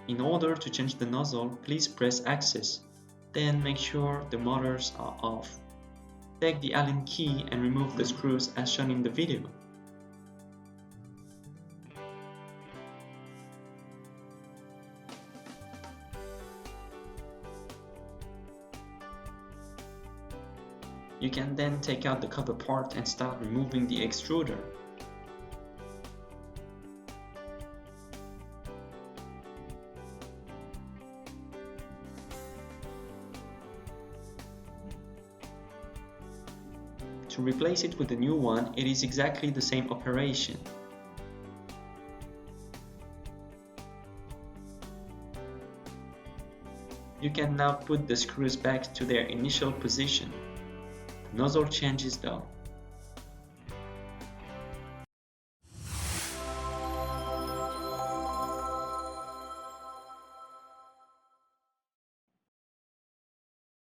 In order to change the nozzle, please press Access. Then make sure the motors are off. Take the Allen key and remove the screws as shown in the video. You can then take out the cover part and start removing the extruder. To replace it with a new one, it is exactly the same operation. You can now put the screws back to their initial position. The nozzle changes though.